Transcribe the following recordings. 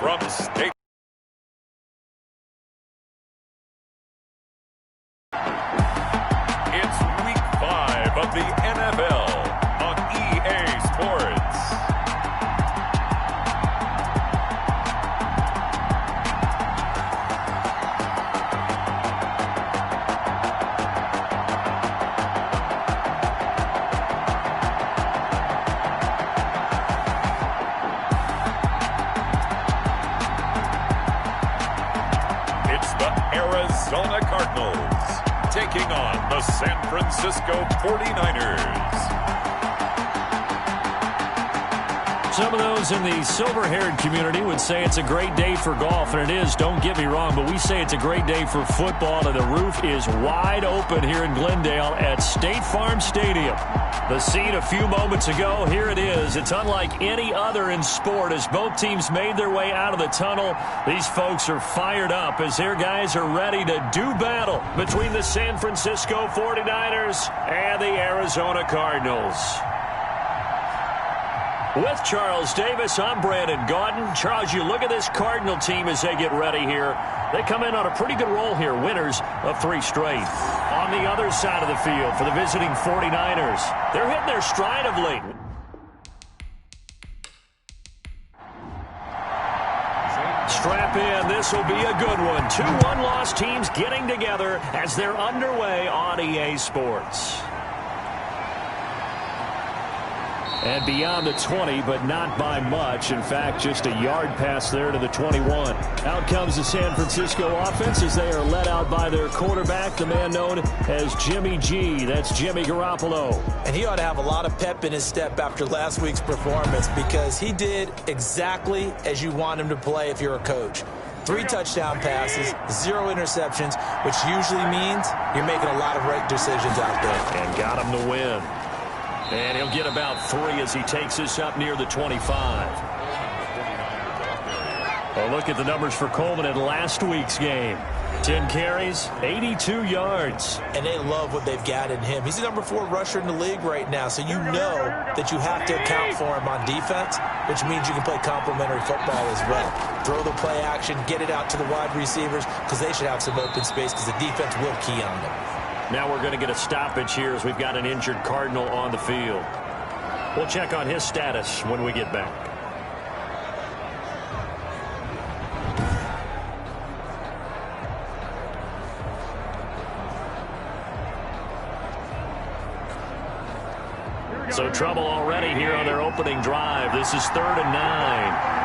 from State. It's Week 5 of the NFL on EA Sports. It's the Arizona Cardinals taking on the San Francisco 49ers. Some of those in the silver-haired community would say it's a great day for golf, and it is, don't get me wrong, but we say it's a great day for football, and the roof is wide open here in Glendale at State Farm Stadium. The scene a few moments ago, here it is. It's unlike any other in sport as both teams made their way out of the tunnel. These folks are fired up as their guys are ready to do battle between the San Francisco 49ers and the Arizona Cardinals. With Charles Davis, I'm Brandon Gaudin. Charles, you look at this Cardinal team as they get ready here. They come in on a pretty good roll here, winners of 3 straight. On the other side of the field for the visiting 49ers, they're hitting their stride of late. Strap in, this will be a good one. 2 one-loss teams getting together as they're underway on EA Sports. And beyond the 20, but not by much. In fact, just a yard pass there to the 21. Out comes the San Francisco offense as they are led out by their quarterback, the man known as Jimmy G. That's Jimmy Garoppolo. And he ought to have a lot of pep in his step after last week's performance because he did exactly as you want him to play if you're a coach. 3 touchdown passes, 0 interceptions, which usually means you're making a lot of right decisions out there. And got him to win. And he'll get about 3 as he takes this up near the 25. Well, look at the numbers for Coleman in last week's game. 10 carries, 82 yards. And they love what they've got in him. He's the number 4 rusher in the league right now, so you know that you have to account for him on defense, which means you can play complementary football as well. Throw the play action, get it out to the wide receivers, because they should have some open space because the defense will key on them. Now we're going to get a stoppage here as we've got an injured Cardinal on the field. We'll check on his status when we get back. So trouble already here on their opening drive. This is 3rd and 9.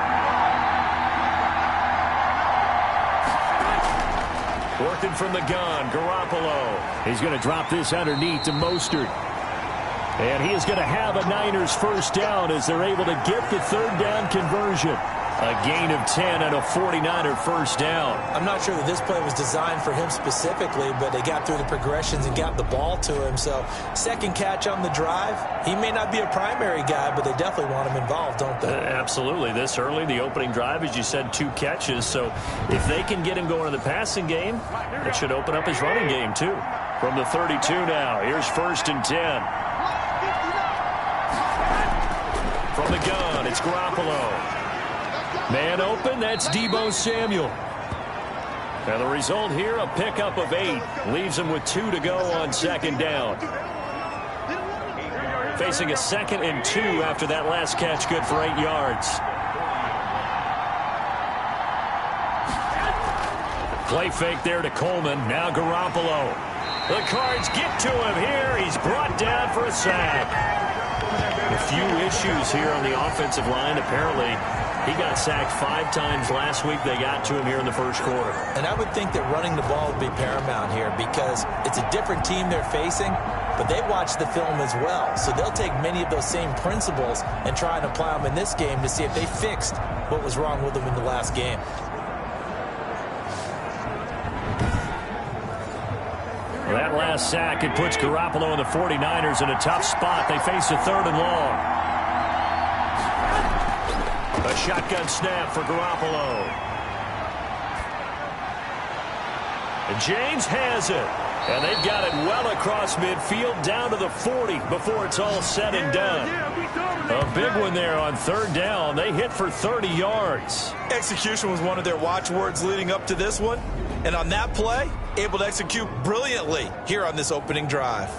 Working from the gun, Garoppolo. He's going to drop this underneath to Mostert. And he is going to have a Niners first down as they're able to get the 3rd down conversion. A gain of 10 and a 49er first down. I'm not sure that this play was designed for him specifically, but they got through the progressions and got the ball to him. So, second catch on the drive. He may not be a primary guy, but they definitely want him involved, don't they? Absolutely. This early, the opening drive, as you said, 2 catches. So, if they can get him going in the passing game, it should open up his running game, too. From the 32 now, here's 1st and 10. From the gun, it's Garoppolo. Man open, that's Deebo Samuel. Now the result here, a pickup of 8. Leaves him with 2 to go on 2nd down. Facing a 2nd and 2 after that last catch, good for 8 yards. Play fake there to Coleman. Now Garoppolo. The Cards get to him here. He's brought down for a sack. A few issues here on the offensive line. Apparently, he got sacked 5 times last week. They got to him here in the first quarter. And I would think that running the ball would be paramount here because it's a different team they're facing, but they watch the film as well. So they'll take many of those same principles and try and apply them in this game to see if they fixed what was wrong with them in the last game. That last sack, it puts Garoppolo and the 49ers in a tough spot. They face a 3rd and long. A shotgun snap for Garoppolo. And James has it. And they've got it well across midfield down to the 40 before it's all said and done. A big one there on third down. They hit for 30 yards. Execution was one of their watchwords leading up to this one. And on that play, able to execute brilliantly here on this opening drive.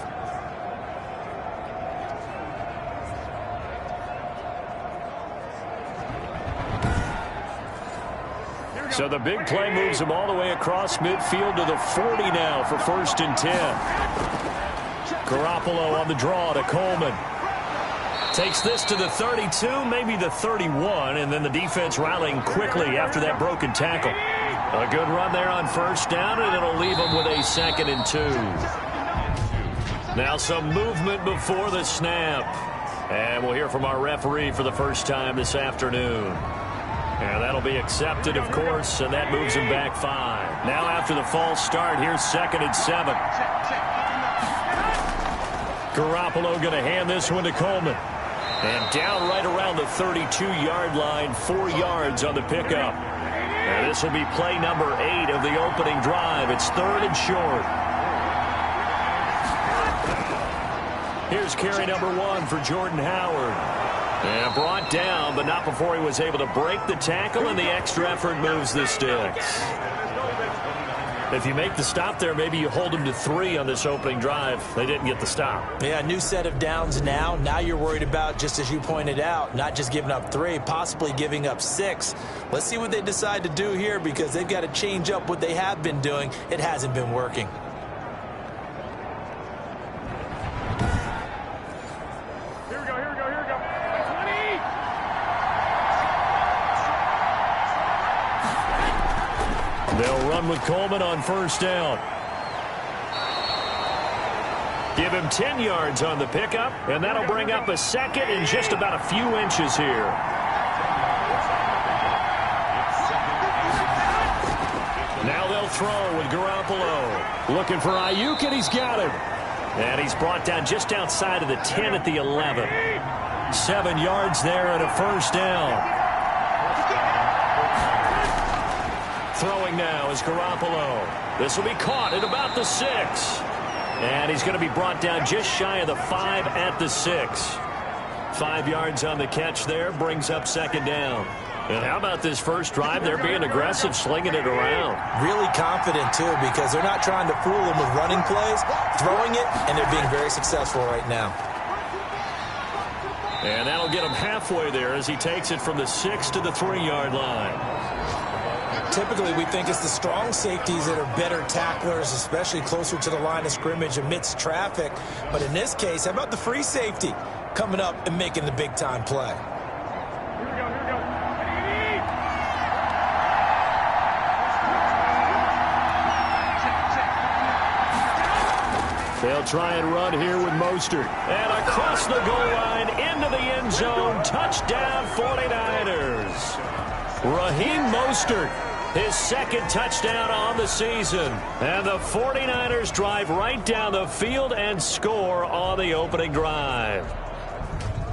So the big play moves them all the way across midfield to the 40 now for 1st and 10. Garoppolo on the draw to Coleman. Takes this to the 32, maybe the 31, and then the defense rallying quickly after that broken tackle. A good run there on 1st down, and it'll leave them with a 2nd and 2. Now some movement before the snap. And we'll hear from our referee for the first time this afternoon. And that'll be accepted, of course, and that moves him back 5. Now after the false start, here's 2nd and 7. Garoppolo going to hand this one to Coleman. And down right around the 32-yard line, 4 yards on the pickup. And this will be play number 8 of the opening drive. It's 3rd and short. Here's carry number 1 for Jordan Howard. And brought down, but not before he was able to break the tackle, and the extra effort moves the sticks. If you make the stop there, maybe you hold them to 3 on this opening drive. They didn't get the stop. Yeah, new set of downs now. Now you're worried about, just as you pointed out, not just giving up 3, possibly giving up 6. Let's see what they decide to do here, because they've got to change up what they have been doing. It hasn't been working. They'll run with Coleman on 1st down. Give him 10 yards on the pickup, and that'll bring up a 2nd and just about a few inches here. Now they'll throw with Garoppolo. Looking for Ayuk, and he's got him. And he's brought down just outside of the 10 at the 11. 7 yards there and a 1st down. Throwing now is Garoppolo. This will be caught at about the 6. And he's going to be brought down just shy of the 5 at the 6. 5 yards on the catch there, brings up 2nd down. And how about this first drive? They're being aggressive, slinging it around. Really confident, too, because they're not trying to fool them with running plays, throwing it, and they're being very successful right now. And that'll get him halfway there as he takes it from the 6 to the 3-yard line. Typically, we think it's the strong safeties that are better tacklers, especially closer to the line of scrimmage amidst traffic. But in this case, how about the free safety coming up and making the big-time play? They'll try and run here with Mostert. And across the goal line, into the end zone, touchdown 49ers. Raheem Mostert, his 2nd touchdown on the season. And the 49ers drive right down the field and score on the opening drive.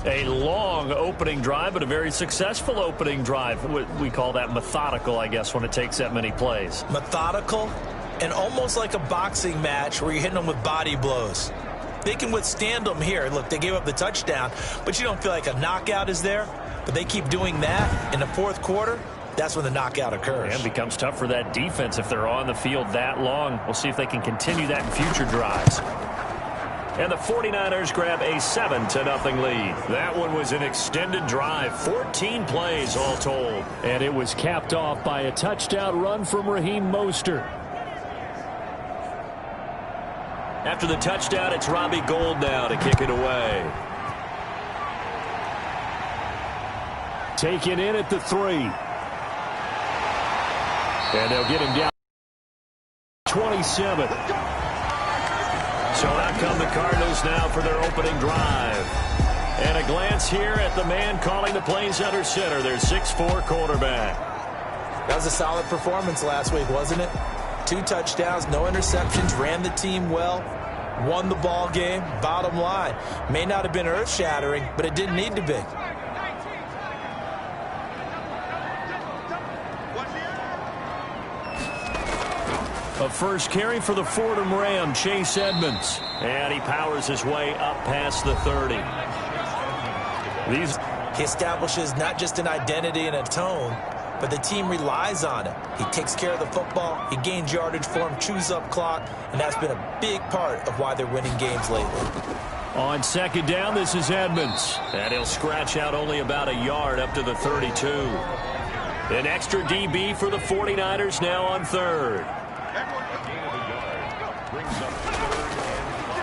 A long opening drive, but a very successful opening drive. We call that methodical, I guess, when it takes that many plays. Methodical and almost like a boxing match where you're hitting them with body blows. They can withstand them here. Look, they gave up the touchdown, but you don't feel like a knockout is there. But they keep doing that in the 4th quarter. That's when the knockout occurs. And it becomes tough for that defense if they're on the field that long. We'll see if they can continue that in future drives. And the 49ers grab a 7-0 lead. That one was an extended drive, 14 plays all told. And it was capped off by a touchdown run from Raheem Mostert. After the touchdown, it's Robbie Gould now to kick it away. Taken in at the 3. And they'll get him down 27. So out come the Cardinals now for their opening drive. And a glance here at the man calling the plays under center, their 6'4" quarterback. That was a solid performance last week, wasn't it? 2 touchdowns, no interceptions, ran the team well, won the ball game. Bottom line, may not have been earth-shattering, but it didn't need to be. A first carry for the Fordham Ram, Chase Edmonds. And he powers his way up past the 30. He establishes not just an identity and a tone, but the team relies on it. He takes care of the football, he gains yardage for him, chews up clock, and that's been a big part of why they're winning games lately. On second down, this is Edmonds. And he'll scratch out only about a yard up to the 32. An extra DB for the 49ers now on third.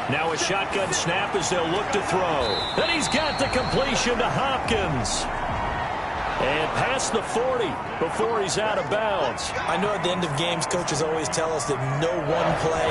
Now a shotgun snap as they'll look to throw. And he's got the completion to Hopkins. And past the 40 before he's out of bounds. I know at the end of games, coaches always tell us that no one play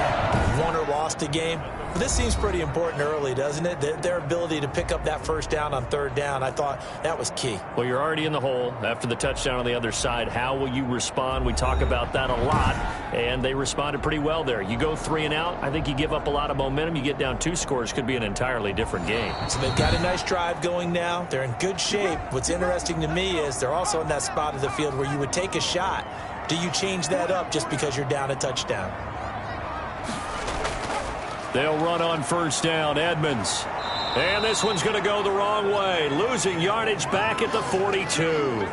won or lost a game. But this seems pretty important early, doesn't it? Their ability to pick up that first down on third down, I thought that was key. Well, you're already in the hole after the touchdown on the other side. How will you respond? We talk about that a lot, and they responded pretty well there. You go 3 and out, I think you give up a lot of momentum. You get down 2 scores, could be an entirely different game. So they've got a nice drive going now. They're in good shape. What's interesting to me is they're also in that spot of the field where you would take a shot. Do you change that up just because you're down a touchdown? They'll run on first down, Edmonds. And this one's going to go the wrong way. Losing yardage back at the 42.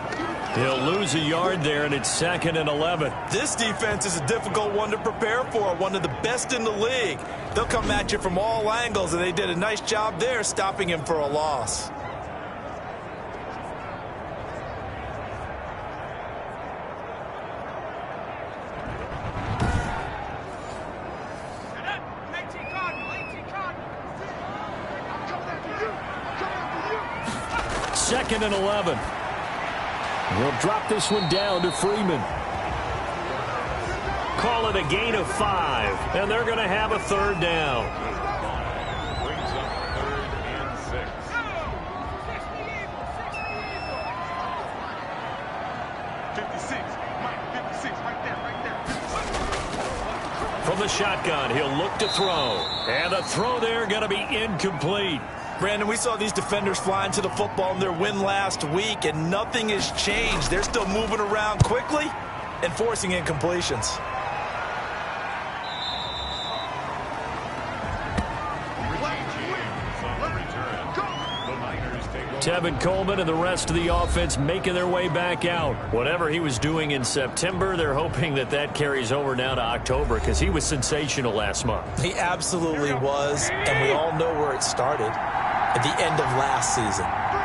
He'll lose a yard there, and it's 2nd and 11. This defense is a difficult one to prepare for, one of the best in the league. They'll come at you from all angles, and they did a nice job there stopping him for a loss. Second and 11. We'll drop this one down to Freeman. Call it a gain of 5, and they're going to have a third down. Brings up 3rd and 6. 56. Mike, 56. Right there. From the shotgun, he'll look to throw. And the throw there going to be incomplete. Brandon, we saw these defenders flying to the football in their win last week, and nothing has changed. They're still moving around quickly and forcing incompletions. Tevin Coleman and the rest of the offense making their way back out. Whatever he was doing in September, they're hoping that that carries over now to October because he was sensational last month. He absolutely was, and we all know where it started. At the end of last season,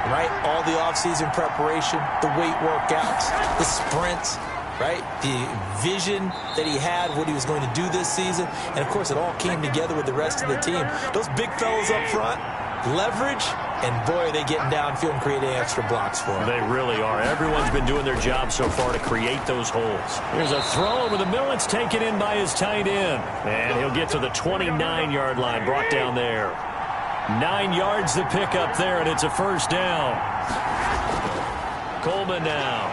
right? All the offseason preparation, the weight workouts, the sprints, right? The vision that he had, what he was going to do this season. And, of course, it all came together with the rest of the team. Those big fellas up front, leverage, and, boy, are they getting downfield and creating extra blocks for him. They really are. Everyone's been doing their job so far to create those holes. Here's a throw over the middle. It's taken in by his tight end. And he'll get to the 29-yard line, brought down there. 9 yards to pick up there, and it's a first down. Coleman now.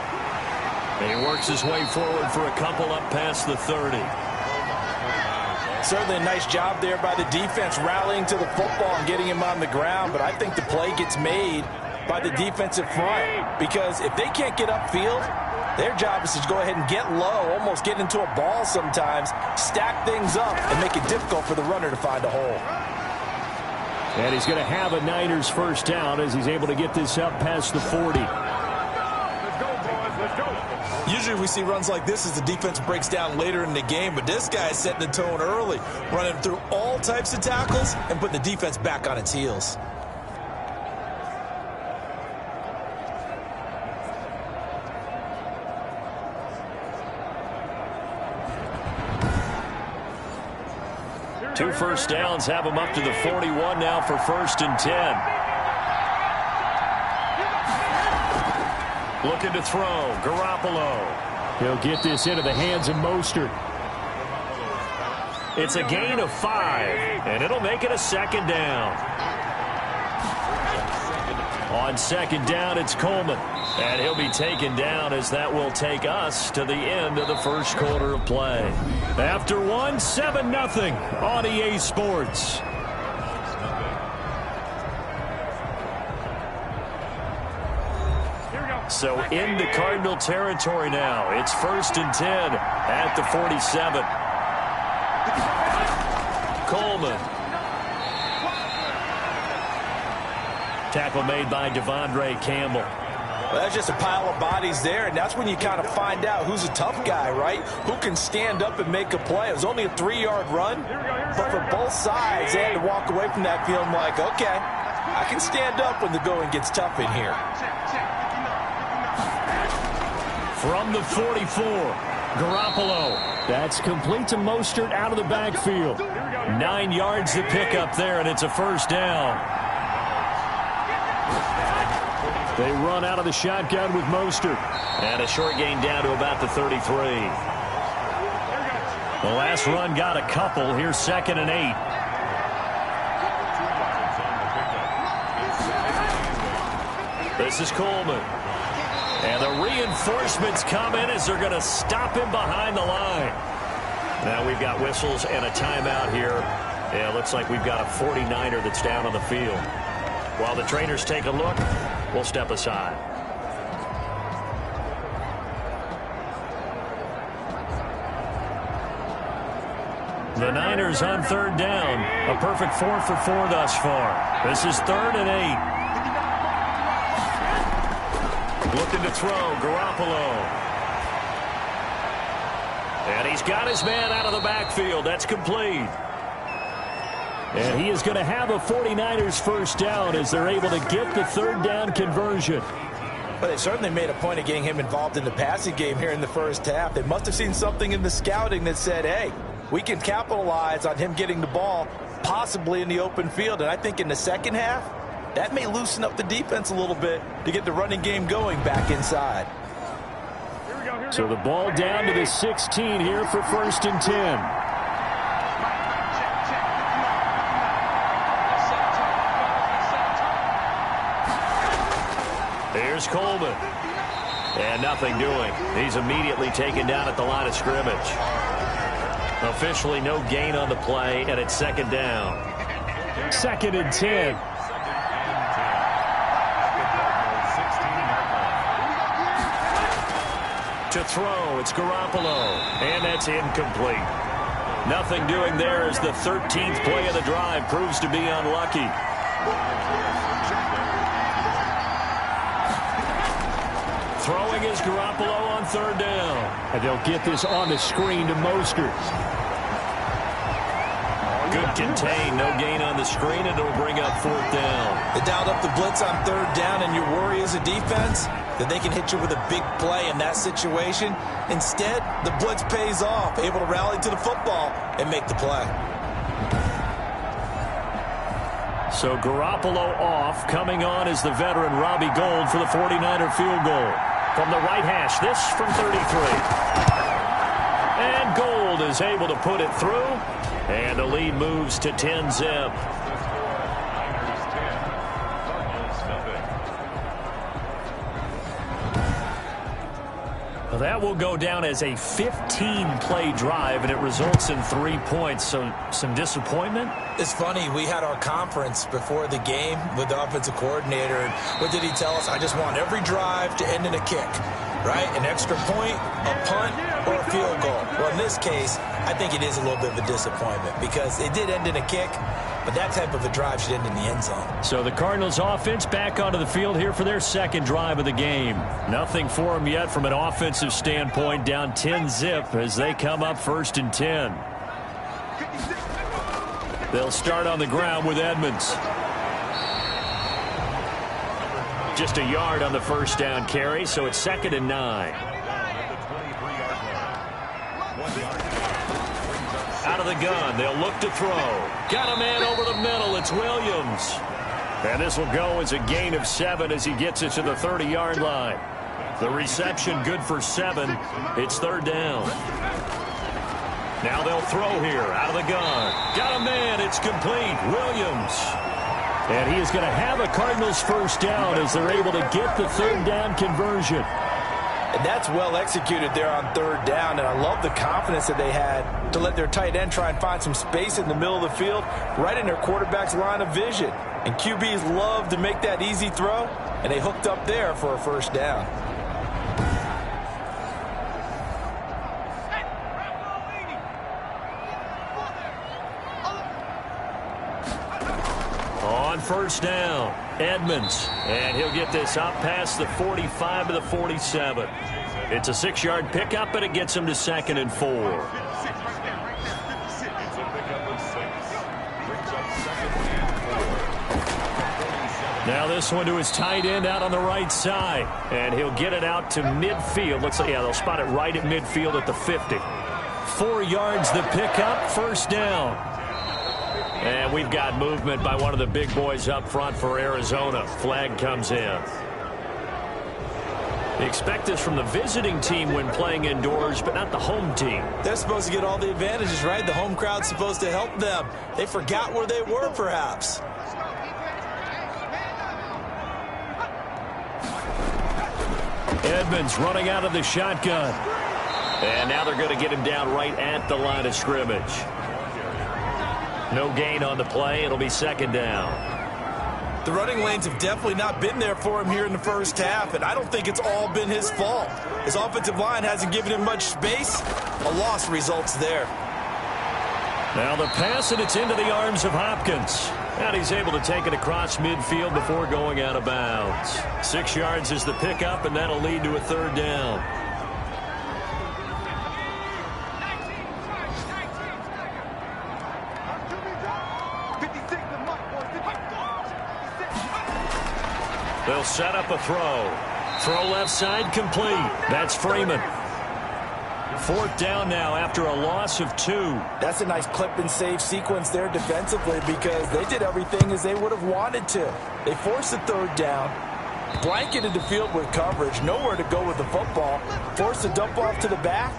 And he works his way forward for a couple up past the 30. Certainly a nice job there by the defense rallying to the football and getting him on the ground, but I think the play gets made by the defensive front because if they can't get upfield, their job is to go ahead and get low, almost get into a ball sometimes, stack things up, and make it difficult for the runner to find a hole. And he's going to have a Niners first down as he's able to get this up past the 40. Let's go, boys. Let's go. Usually we see runs like this as the defense breaks down later in the game, but this guy is setting the tone early, running through all types of tackles and putting the defense back on its heels. Two first downs have him up to the 41 now for 1st and 10. Looking to throw. Garoppolo. He'll get this into the hands of Mostert. It's a gain of 5, and it'll make it a 2nd down. On 2nd down, it's Coleman. And he'll be taken down as that will take us to the end of the first quarter of play. After 7-0 on EA Sports. So into Cardinal territory now. It's 1st and 10 at the 47. Coleman. Tackle made by Devondre Campbell. Well, that's just a pile of bodies there, and that's when you kind of find out who's a tough guy, right? Who can stand up and make a play. It was only a 3-yard run, but for both sides, they had to walk away from that feeling like, okay, I can stand up when the going gets tough in here. From the 44, Garoppolo. That's complete to Mostert out of the backfield. 9 yards to pick up there, and it's a first down. They run out of the shotgun with Mostert. And a short gain down to about the 33. The last run got a couple. Here's 2nd and 8. This is Coleman. And the reinforcements come in as they're going to stop him behind the line. Now we've got whistles and a timeout here. Yeah, it looks like we've got a 49er that's down on the field. While the trainers take a look, we'll step aside. The Niners on 3rd down. A perfect 4 for 4 thus far. This is 3rd and 8. Looking to throw, Garoppolo. And he's got his man out of the backfield. That's complete. And he is going to have a 49ers first down as they're able to get the 3rd down conversion. But they certainly made a point of getting him involved in the passing game here in the first half. They must have seen something in the scouting that said, hey, we can capitalize on him getting the ball possibly in the open field. And I think in the second half, that may loosen up the defense a little bit to get the running game going back inside. So the ball down to the 16 here for 1st and 10. Here's Coleman. And nothing doing. He's immediately taken down at the line of scrimmage. Officially no gain on the play, and it's 2nd down. 2nd and 10. To throw, it's Garoppolo. And that's incomplete. Nothing doing there as the 13th play of the drive proves to be unlucky. Throwing is Garoppolo on 3rd down. And they'll get this on the screen to Mostert. Good contain. No gain on the screen, and it'll bring up 4th down. They dialed up the blitz on 3rd down, and your worry as a defense that they can hit you with a big play in that situation. Instead, the blitz pays off, able to rally to the football and make the play. So Garoppolo off. Coming on is the veteran Robbie Gould for the 49er field goal. From the right hash, this from 33. And Gould is able to put it through. And the lead moves to 10-zip. Well, that will go down as a 15-play drive, and it results in 3 points. So some disappointment? It's funny. We had our conference before the game with the offensive coordinator. And what did he tell us? I just want every drive to end in a kick, right? An extra point, a punt, or a field goal. Well, in this case, I think it is a little bit of a disappointment because it did end in a kick, but that type of a drive should end in the end zone. So the Cardinals offense back onto the field here for their 2nd drive of the game. Nothing for them yet from an offensive standpoint, down 10-zip as they come up 1st and 10. They'll start on the ground with Edmonds. Just a yard on the first down carry, so it's 2nd and 9. Out of the gun, they'll look to throw. Got a man over the middle, it's Williams. And this will go as a gain of 7 as he gets it to the 30-yard line. The reception good for 7. It's 3rd down. Now they'll throw here, out of the gun. Got a man, it's complete, Williams. And he is going to have a Cardinals first down as they're able to get the 3rd down conversion. And that's well executed there on 3rd down, and I love the confidence that they had to let their tight end try and find some space in the middle of the field, right in their quarterback's line of vision. And QBs love to make that easy throw, and they hooked up there for a first down. first down. Edmonds, and he'll get this up past the 45 to the 47. It's a 6-yard pickup, but it gets him to 2nd and 4. Now this one to his tight end out on the right side, and he'll get it out to midfield. Looks like, yeah, they'll spot it right at midfield at the 50. 4 yards the pickup, first down. And we've got movement by one of the big boys up front for Arizona. Flag comes in. They expect this from the visiting team when playing indoors, but not the home team. They're supposed to get all the advantages, right? The home crowd's supposed to help them. They forgot where they were, perhaps. Edmonds running out of the shotgun. And now they're going to get him down right at the line of scrimmage. No gain on the play. It'll be 2nd down. The running lanes have definitely not been there for him here in the first half, and I don't think it's all been his fault. His offensive line hasn't given him much space. A loss results there. Now the pass, and it's into the arms of Hopkins. And he's able to take it across midfield before going out of bounds. 6 yards is the pickup, and that'll lead to a 3rd down. They'll set up a throw. Throw left side complete. That's Freeman. 4th down now after a loss of 2. That's a nice clip and save sequence there defensively because they did everything as they would have wanted to. They forced the 3rd down, blanketed the field with coverage, nowhere to go with the football, forced the dump off to the back,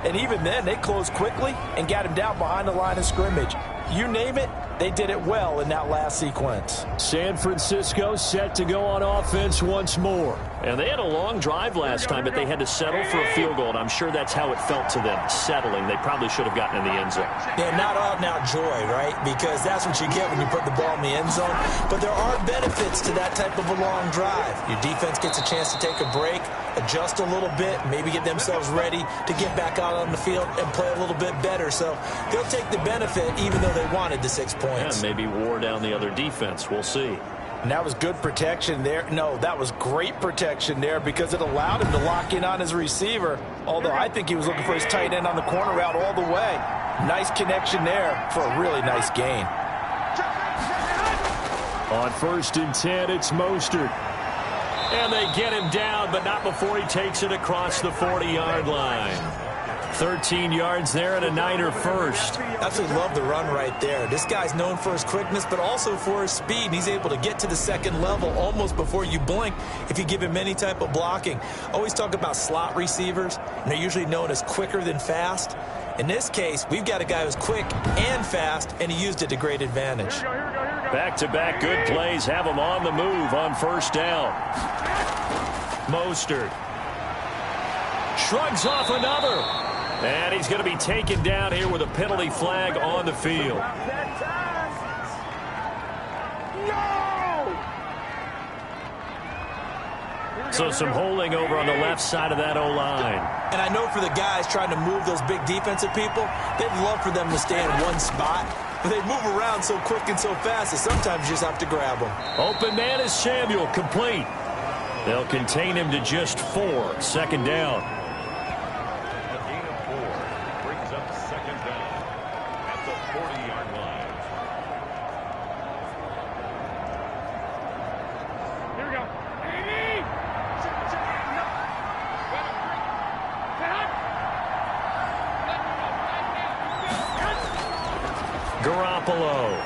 and even then they closed quickly and got him down behind the line of scrimmage. You name it, they did it well in that last sequence. San Francisco set to go on offense once more. And they had a long drive last time, but they had to settle for a field goal, and I'm sure that's how it felt to them, settling. They probably should have gotten in the end zone. Yeah, not out-and-out joy, right? Because that's what you get when you put the ball in the end zone. But there are benefits to that type of a long drive. Your defense gets a chance to take a break, adjust a little bit, maybe get themselves ready to get back out on the field and play a little bit better. So they'll take the benefit even though they wanted the 6 points. Yeah, maybe wore down the other defense. We'll see. And that was good protection there. No, that was great protection there because it allowed him to lock in on his receiver, although I think he was looking for his tight end on the corner route all the way. Nice connection there for a really nice gain. On 1st and 10, it's Mostert. And they get him down, but not before he takes it across the 40-yard line. 13 yards there and a Niner first. Absolutely love the run right there. This guy's known for his quickness, but also for his speed. He's able to get to the 2nd level almost before you blink if you give him any type of blocking. Always talk about slot receivers, and they're usually known as quicker than fast. In this case, we've got a guy who's quick and fast, and he used it to great advantage. Back-to-back good plays have him on the move on 1st down. Mostert shrugs off another. And he's going to be taken down here with a penalty flag on the field. So some holding over on the left side of that O-line. And I know for the guys trying to move those big defensive people, they'd love for them to stay in one spot. But they move around so quick and so fast that sometimes you just have to grab them. Open man is Samuel, complete. They'll contain him to just 4. 2nd down.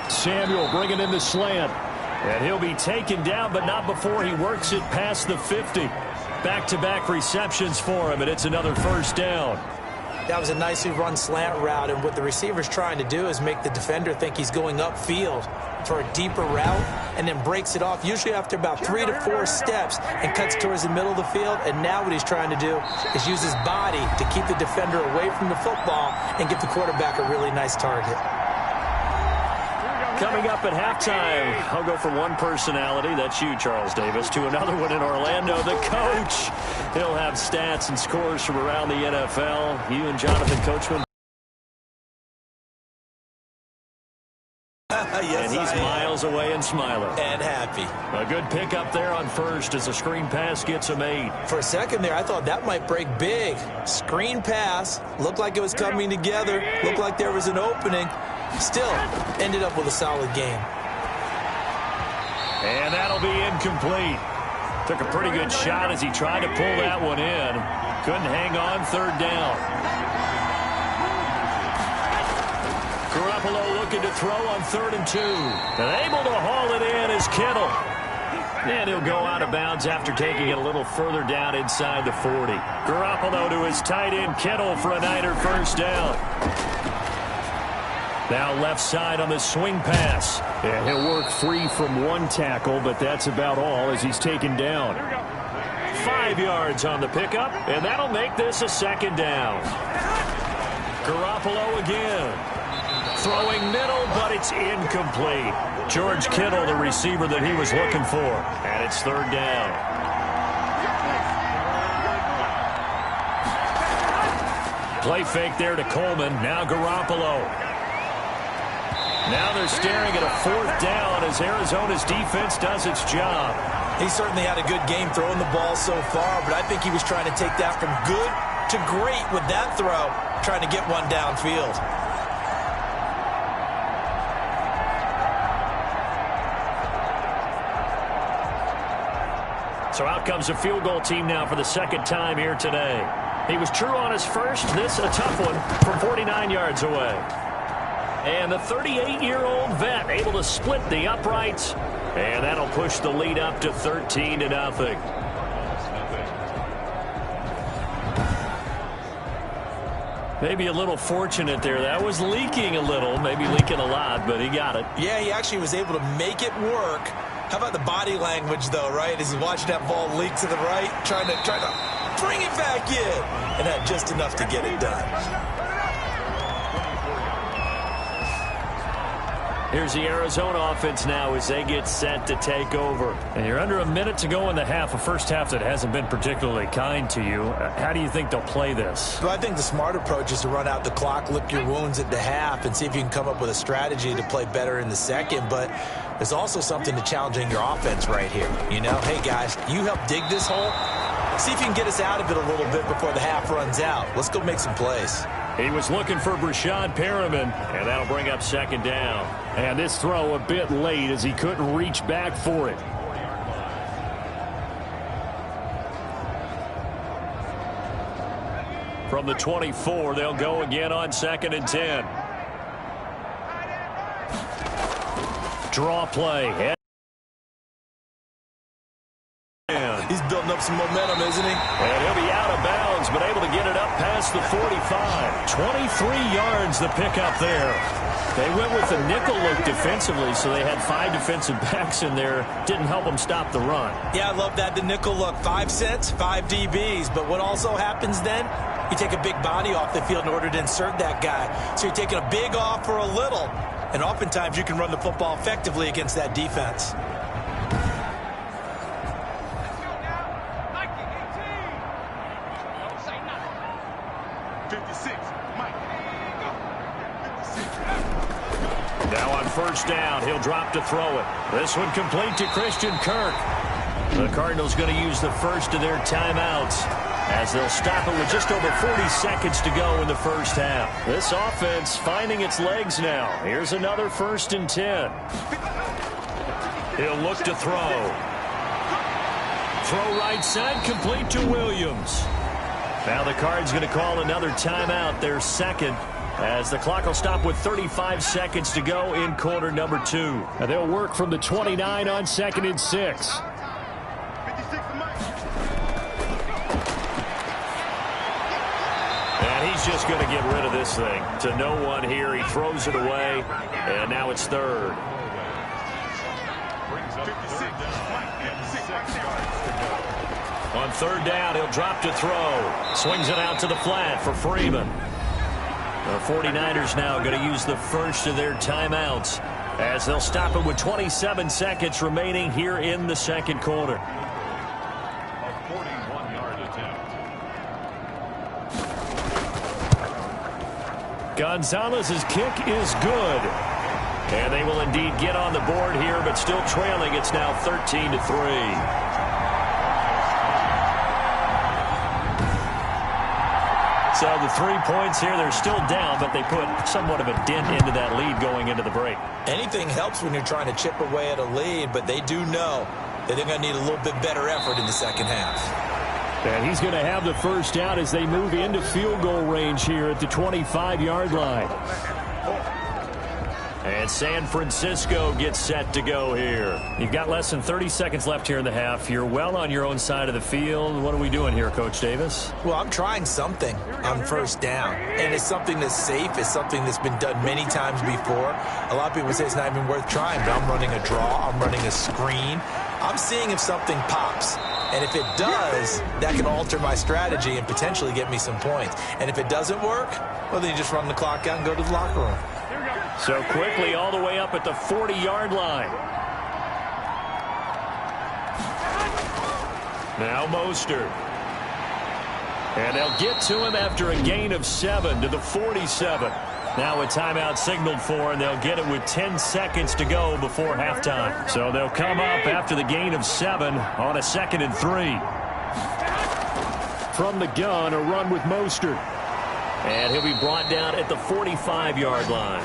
Samuel bringing in the slant. And he'll be taken down, but not before he works it past the 50. Back-to-back receptions for him, and it's another 1st down. That was a nicely run slant route, and what the receiver's trying to do is make the defender think he's going upfield for a deeper route, and then breaks it off, usually after about 3 to 4 steps, and cuts towards the middle of the field. And now what he's trying to do is use his body to keep the defender away from the football and give the quarterback a really nice target. Coming up at halftime, I'll go from one personality, that's you, Charles Davis, to another one in Orlando, the coach. He'll have stats and scores from around the NFL. You and Jonathan Coachman. Yes, and he's miles miles away and smiling. And happy. A good pickup there on first as a screen pass gets him 8. For a second there, I thought that might break big. Screen pass. Looked like it was coming together. Looked like there was an opening. Still, ended up with a solid game. And that'll be incomplete. Took a pretty good shot as he tried to pull that one in. Couldn't hang on, third down. Garoppolo looking to throw on 3rd and 2. And able to haul it in is Kittle. And he'll go out of bounds after taking it a little further down inside the 40. Garoppolo to his tight end Kittle for a Niner first down. Now left side on the swing pass. And he'll work free from one tackle, but that's about all as he's taken down. 5 yards on the pickup, and that'll make this a 2nd down. Garoppolo again. Throwing middle, but it's incomplete. George Kittle, the receiver that he was looking for. And it's 3rd down. Play fake there to Coleman. Now Garoppolo. Now they're staring at a 4th down as Arizona's defense does its job. He certainly had a good game throwing the ball so far, but I think he was trying to take that from good to great with that throw, trying to get one downfield. So out comes a field goal team now for the 2nd time here today. He was true on his first. This a tough one from 49 yards away. And the 38-year-old vet able to split the uprights. And that'll push the lead up to 13-0. Maybe a little fortunate there. That was leaking a little, maybe leaking a lot, but he got it. Yeah, he actually was able to make it work. How about the body language, though, right? As he watched that ball leak to the right, trying to bring it back in, and had just enough to get it done. Here's the Arizona offense now as they get set to take over. And you're under a minute to go in the half, a first half that hasn't been particularly kind to you. How do you think they'll play this? Well, I think the smart approach is to run out the clock, lick your wounds at the half, and see if you can come up with a strategy to play better in the second. But there's also something to challenging your offense right here. You know, hey, guys, you help dig this hole. See if you can get us out of it a little bit before the half runs out. Let's go make some plays. He was looking for Brashad Perriman, and that'll bring up 2nd down. And this throw a bit late as he couldn't reach back for it. From the 24, they'll go again on 2nd and 10. Draw play. He's building up some momentum, isn't he? And he'll be out of bounds, but able to get it up past the 45. 23 yards the pickup there. They went with the nickel look defensively, so they had 5 defensive backs in there. Didn't help them stop the run. Yeah, I love that, the nickel look. 5 cents, 5 DBs. But what also happens then, you take a big body off the field in order to insert that guy. So you're taking a big off for a little. And oftentimes you can run the football effectively against that defense. Now on first down, he'll drop to throw it. This one complete to Christian Kirk. The Cardinals going to use the first of their timeouts as they'll stop it with just over 40 seconds to go in the first half. This offense finding its legs now. Here's another 1st and 10. He'll look to throw. Throw right side, complete to Williams. Now the Cards going to call another timeout, their 2nd, as the clock will stop with 35 seconds to go in quarter number 2. And they'll work from the 29 on 2nd and 6. And he's just going to get rid of this thing. To no one here. He throws it away, and now it's 3rd. On 3rd down, he'll drop to throw. Swings it out to the flat for Freeman. The 49ers now going to use the first of their timeouts as they'll stop it with 27 seconds remaining here in the 2nd quarter. A 41-yard attempt. Gonzalez's kick is good. And they will indeed get on the board here, but still trailing. It's now 13-3. So the 3 points here, they're still down, but they put somewhat of a dent into that lead going into the break. Anything helps when you're trying to chip away at a lead, but they do know that they're going to need a little bit better effort in the second half. And he's going to have the first down as they move into field goal range here at the 25-yard line. And San Francisco gets set to go here. You've got less than 30 seconds left here in the half. You're well on your own side of the field. What are we doing here, Coach Davis? Well, I'm trying something on first down. And it's something that's safe. It's something that's been done many times before. A lot of people say it's not even worth trying, but I'm running a draw. I'm running a screen. I'm seeing if something pops. And if it does, that can alter my strategy and potentially get me some points. And if it doesn't work, well, then you just run the clock out and go to the locker room. So quickly all the way up at the 40-yard line. Now Mostert. And they'll get to him after a gain of 7 to the 47. Now a timeout signaled for, and they'll get it with 10 seconds to go before halftime. So they'll come up after the gain of 7 on a 2nd and 3. From the gun, a run with Mostert. And he'll be brought down at the 45-yard line.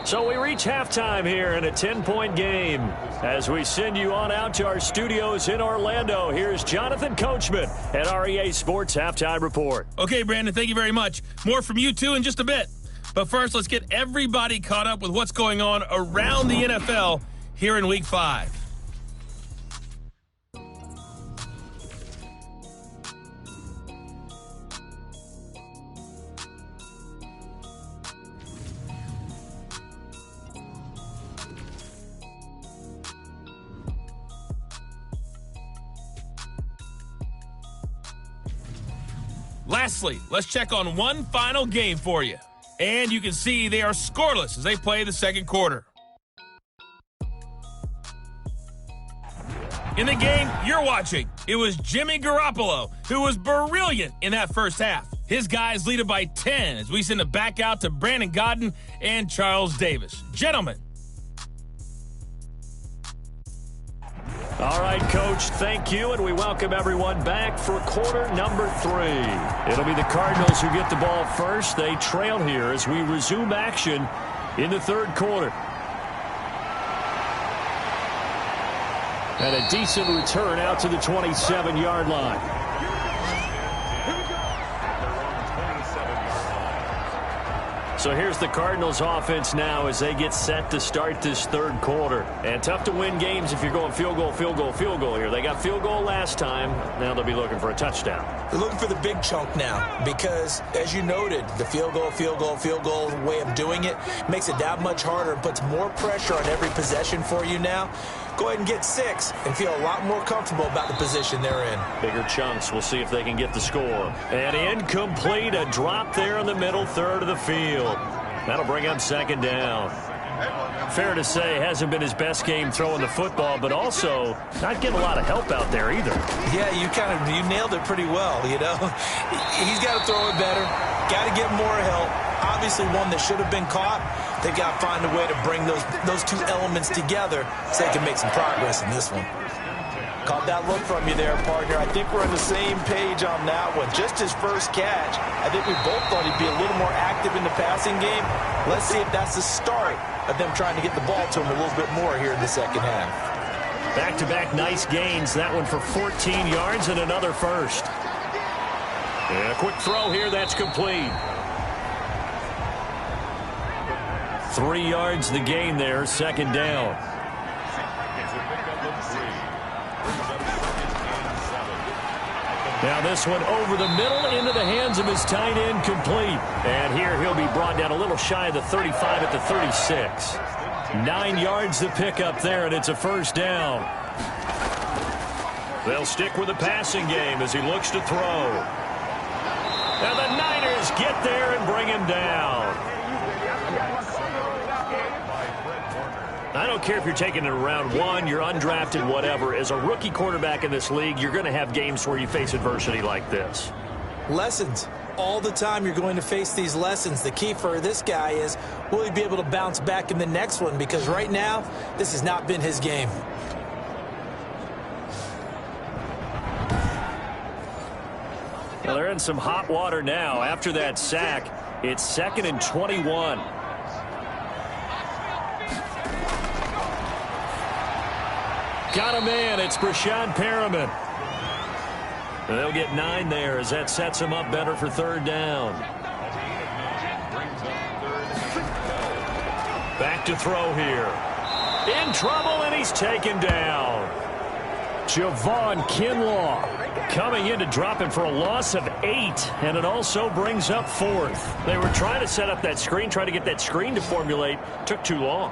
So we reach halftime here in a 10-point game. As we send you on out to our studios in Orlando, here's Jonathan Coachman at REA Sports Halftime Report. Okay, Brandon, thank you very much. More from you, too, in just a bit. But first, let's get everybody caught up with what's going on around the NFL here in Week 5. Lastly, let's check on one final game for you. And you can see they are scoreless as they play the second quarter. In the game you're watching, it was Jimmy Garoppolo who was brilliant in that first half. His guys lead it by 10 as we send it back out to Brandon Godden and Charles Davis. Gentlemen. All right, Coach, thank you, and we welcome everyone back for quarter number 3. It'll be the Cardinals who get the ball first. They trail here as we resume action in the third quarter. And a decent return out to the 27-yard line. So here's the Cardinals offense now as they get set to start this third quarter. And tough to win games if you're going field goal, field goal, field goal here. They got field goal last time. Now they'll be looking for a touchdown. They're looking for the big chunk now because, as you noted, the field goal, field goal, field goal way of doing it makes it that much harder and puts more pressure on every possession for you now. Go ahead and get 6 and feel a lot more comfortable about the position they're in. Bigger chunks. We'll see if they can get the score. And incomplete. A drop there in the middle third of the field. That'll bring up second down. Fair to say, hasn't been his best game throwing the football, but also not getting a lot of help out there either. Yeah, you nailed it pretty well, you know. He's got to throw it better. Got to get more help. Obviously one that should have been caught. They've got to find a way to bring those two elements together so they can make some progress in this one. Caught that look from you there, partner. I think we're on the same page on that one. Just his first catch, I think we both thought he'd be a little more active in the passing game. Let's see if that's the start of them trying to get the ball to him a little bit more here in the second half. Back-to-back nice gains. That one for 14 yards and another first. And a quick throw here. That's complete. 3 yards the gain there. Second down. Now this one over the middle into the hands of his tight end, complete. And here he'll be brought down a little shy of the 35 at the 36. 9 yards to pick up there, and it's a first down. They'll stick with the passing game as he looks to throw. And the Niners get there and bring him down. I don't care if you're taking it in round 1, you're undrafted, whatever. As a rookie quarterback in this league, you're going to have games where you face adversity like this. Lessons. All the time you're going to face these lessons. The key for this guy is, will he be able to bounce back in the next one? Because right now, this has not been his game. Well, they're in some hot water now. After that sack, it's 2nd and 21. Got a man. It's Brashad Perriman. They'll get 9 there as that sets him up better for 3rd down. Back to throw here. In trouble, and he's taken down. Javon Kinlaw coming in to drop him for a loss of 8, and it also brings up 4th. They were trying to set up that screen, trying to get that screen to formulate. Took too long.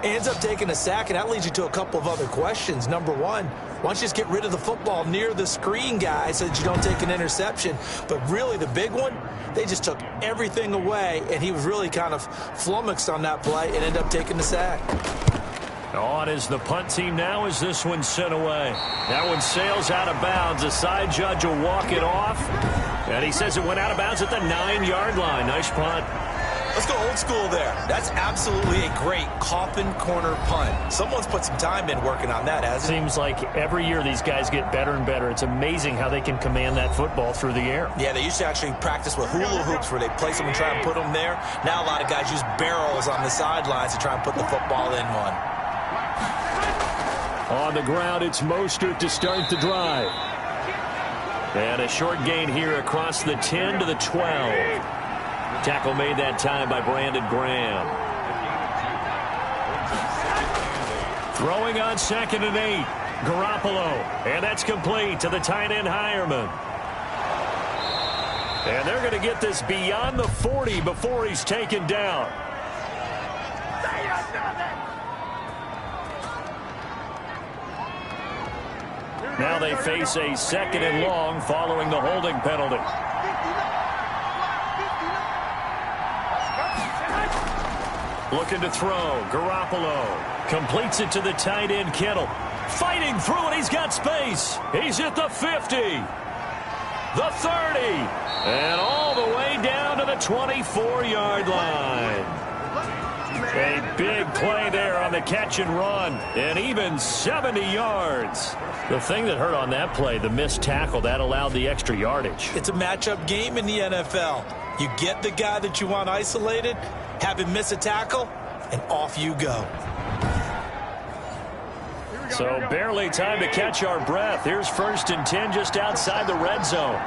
Ends up taking a sack, and that leads you to a couple of other questions. Number one, why don't you just get rid of the football near the screen guy so that you don't take an interception? But really the big one, they just took everything away, and he was really kind of flummoxed on that play and ended up taking the sack. On is the punt team now as this one's sent away. That one sails out of bounds. The side judge will walk it off, and he says it went out of bounds at the 9-yard line. Nice punt. Let's go old school there. That's absolutely a great coffin corner punt. Someone's put some time in working on that, hasn't it? Seems like every year these guys get better and better. It's amazing how they can command that football through the air. Yeah, they used to actually practice with hula hoops where they place them and try and put them there. Now a lot of guys use barrels on the sidelines to try and put the football in one. On the ground, it's Mostert to start the drive. And a short gain here across the 10 to the 12. Tackle made that time by Brandon Graham. Throwing on 2nd and 8. Garoppolo. And that's complete to the tight end Hireman. And they're going to get this beyond the 40 before he's taken down. Now they face a 2nd and long following the holding penalty. Looking to throw. Garoppolo completes it to the tight end Kittle. Fighting through it. He's got space. He's at the 50. The 30. And all the way down to the 24-yard line. A big play there on the catch and run. And even 70 yards. The thing that hurt on that play, the missed tackle, that allowed the extra yardage. It's a matchup game in the NFL. You get the guy that you want isolated, have him miss a tackle, and off you go. So barely time to catch our breath. Here's 1st and 10 just outside the red zone.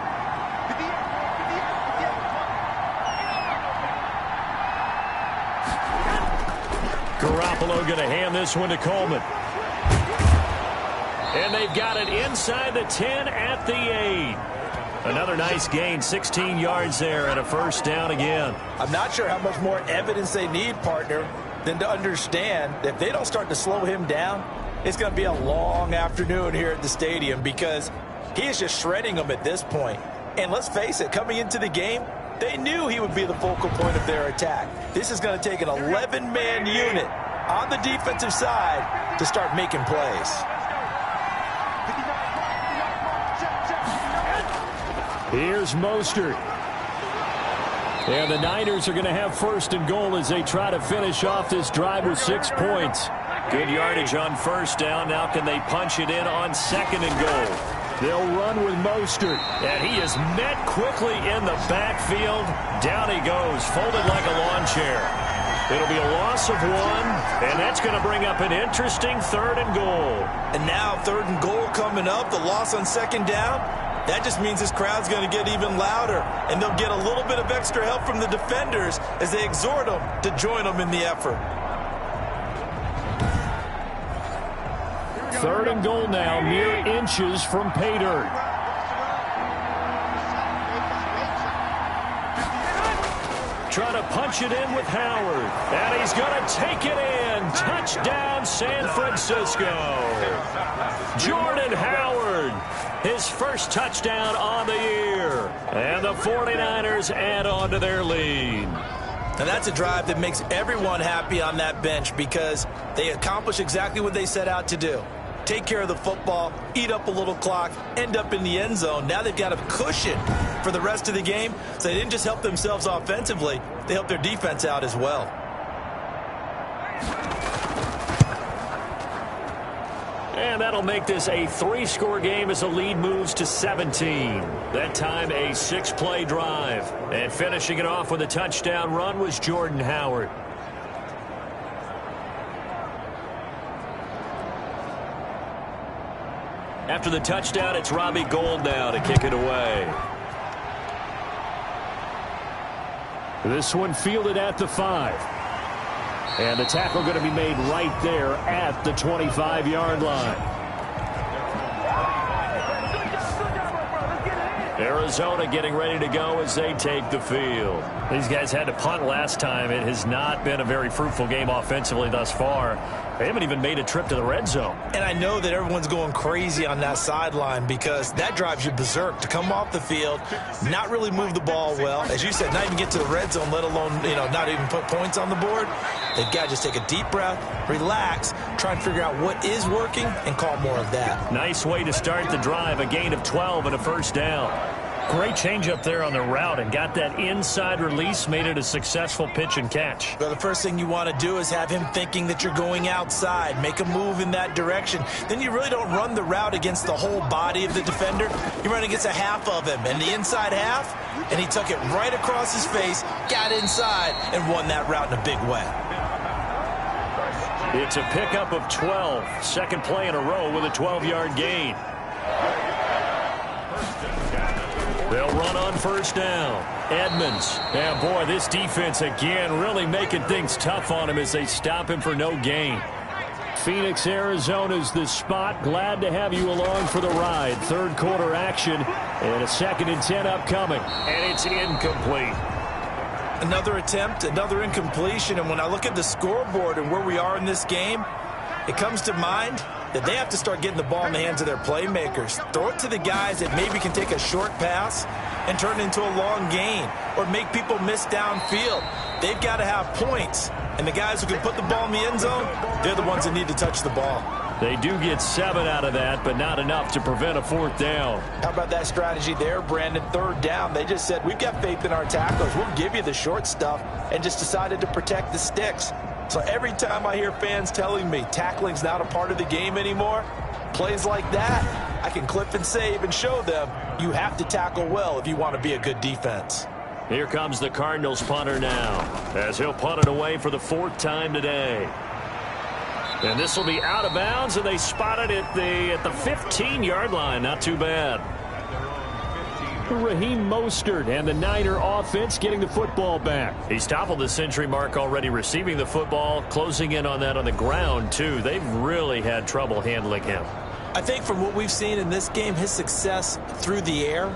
Garoppolo going to hand this one to Coleman. And they've got it inside the 10 at the 8. Another nice gain, 16 yards there and a first down again. I'm not sure how much more evidence they need, partner, than to understand that if they don't start to slow him down, it's going to be a long afternoon here at the stadium because he is just shredding them at this point. And let's face it, coming into the game, they knew he would be the focal point of their attack. This is going to take an 11-man unit on the defensive side to start making plays. Here's Mostert. And the Niners are going to have 1st and goal as they try to finish off this drive with 6 points. Good yardage on 1st down. Now can they punch it in on 2nd and goal? They'll run with Mostert. And he is met quickly in the backfield. Down he goes, folded like a lawn chair. It'll be a loss of 1, and that's going to bring up an interesting 3rd and goal. And now 3rd and goal coming up, the loss on 2nd down. That just means this crowd's going to get even louder, and they'll get a little bit of extra help from the defenders as they exhort them to join them in the effort. 3rd and goal now, mere inches from pay dirt. trying to punch it in with Howard. And he's going to take it in. Touchdown, San Francisco. Jordan Howard, his first touchdown on the year. And the 49ers add on to their lead. And that's a drive that makes everyone happy on that bench because they accomplish exactly what they set out to do. Take care of the football, eat up a little clock, end up in the end zone. Now they've got a cushion for the rest of the game. So they didn't just help themselves offensively, they helped their defense out as well. And that'll make this a 3-score game as the lead moves to 17. That time a 6-play drive. And finishing it off with a touchdown run was Jordan Howard. After the touchdown, it's Robbie Gould now to kick it away. This one fielded at the 5. And the tackle going to be made right there at the 25-yard line. Arizona getting ready to go as they take the field. These guys had to punt last time. It has not been a very fruitful game offensively thus far. They haven't even made a trip to the red zone. And I know that everyone's going crazy on that sideline because that drives you berserk to come off the field, not really move the ball well. As you said, not even get to the red zone, let alone, not even put points on the board. They've got to just take a deep breath, relax, try and figure out what is working, and call more of that. Nice way to start the drive, a gain of 12 and a first down. Great change up there on the route and got that inside release, made it a successful pitch and catch. Well, the first thing you want to do is have him thinking that you're going outside, make a move in that direction. Then you really don't run the route against the whole body of the defender. You run against a half of him, and the inside half, and he took it right across his face, got inside, and won that route in a big way. It's a pickup of 12. Second play in a row with a 12-yard gain. They'll run on first down. Edmonds. Yeah, boy, this defense again really making things tough on him as they stop him for no gain. Phoenix, Arizona's the spot. Glad to have you along for the ride. Third quarter action and a 2nd and 10 upcoming. And it's incomplete. Another attempt, another incompletion. And when I look at the scoreboard and where we are in this game, it comes to mind that they have to start getting the ball in the hands of their playmakers. Throw it to the guys that maybe can take a short pass and turn it into a long gain or make people miss downfield. They've got to have points. And the guys who can put the ball in the end zone, they're the ones that need to touch the ball. They do get 7 out of that, but not enough to prevent a 4th down. How about that strategy there, Brandon? 3rd down. They just said, we've got faith in our tackles. We'll give you the short stuff, and just decided to protect the sticks. So every time I hear fans telling me tackling's not a part of the game anymore, plays like that, I can clip and save and show them you have to tackle well if you want to be a good defense. Here comes the Cardinals punter now as he'll punt it away for the 4th time today. And this will be out of bounds, and they spot it at the 15-yard line. Not too bad. Raheem Mostert and the Niner offense getting the football back. He's toppled the century mark already receiving the football, closing in on that on the ground, too. They've really had trouble handling him. I think from what we've seen in this game, his success through the air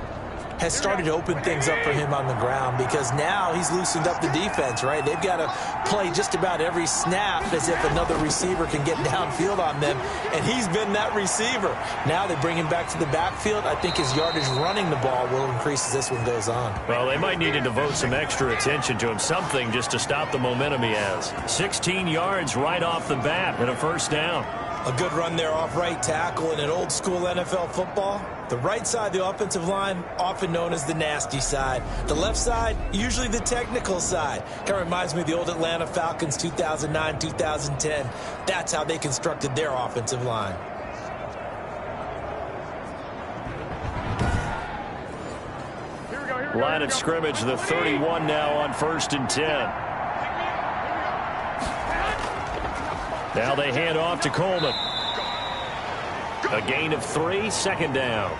has started to open things up for him on the ground because now he's loosened up the defense, right? They've got to play just about every snap as if another receiver can get downfield on them, and he's been that receiver. Now they bring him back to the backfield. I think his yardage running the ball will increase as this one goes on. Well, they might need to devote some extra attention to him, something just to stop the momentum he has. 16 yards right off the bat and a first down. A good run there off right tackle in an old school NFL football. The right side, the offensive line, often known as the nasty side. The left side, usually the technical side. Kind of reminds me of the old Atlanta Falcons 2009, 2010. That's how they constructed their offensive line. Line of scrimmage, the 31 now on 1st and 10. Now they hand off to Coleman. A gain of 3, 2nd down.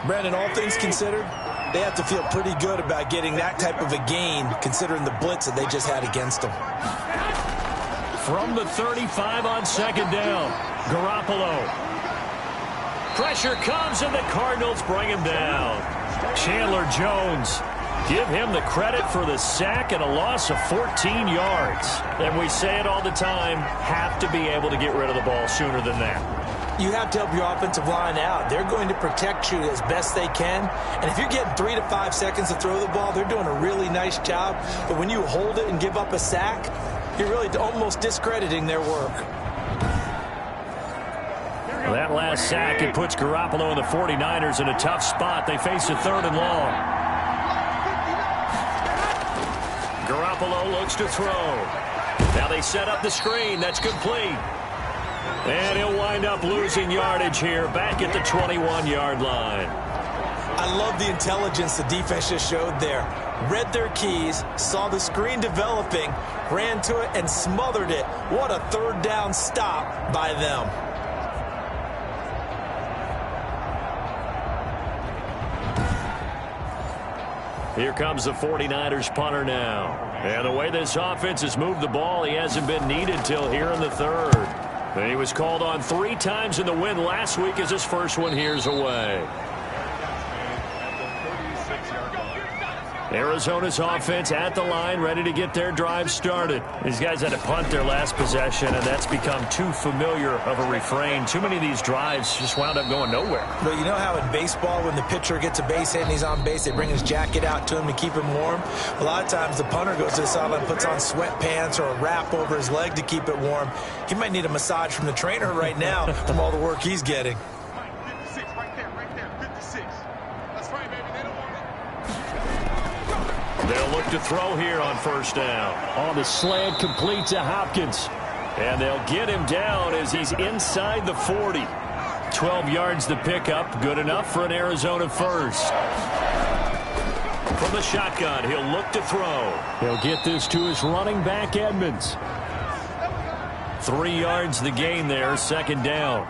Brandon, all things considered, they have to feel pretty good about getting that type of a gain considering the blitz that they just had against them. From the 35 on 2nd down, Garoppolo. Pressure comes and the Cardinals bring him down. Chandler Jones Give him the credit for the sack and a loss of 14 yards. And we say it all the time, have to be able to get rid of the ball sooner than that. You have to help your offensive line out. They're going to protect you as best they can. And if you're getting 3 to 5 seconds to throw the ball, they're doing a really nice job. But when you hold it and give up a sack, you're really almost discrediting their work. That last sack, it puts Garoppolo and the 49ers in a tough spot. They face a 3rd and long. Garoppolo looks to throw. Now they set up the screen. That's complete. And he'll wind up losing yardage here back at the 21-yard line. I love the intelligence the defense just showed there. Read their keys, saw the screen developing, ran to it, and smothered it. What a 3rd down stop by them. Here comes the 49ers punter now. And the way this offense has moved the ball, he hasn't been needed till here in the 3rd. And he was called on 3 times in the win last week as his first one here's away. Arizona's offense at the line, ready to get their drive started. These guys had to punt their last possession, and that's become too familiar of a refrain. Too many of these drives just wound up going nowhere. But you know how in baseball, when the pitcher gets a base hit and he's on base, they bring his jacket out to him to keep him warm? A lot of times the punter goes to the sideline, puts on sweatpants or a wrap over his leg to keep it warm. He might need a massage from the trainer right now from all the work he's getting. They'll look to throw here on 1st down. On the slant, complete to Hopkins. And they'll get him down as he's inside the 40. 12 yards to pick up. Good enough for an Arizona first. From the shotgun, he'll look to throw. He'll get this to his running back, Edmonds. 3 yards the gain there, 2nd down.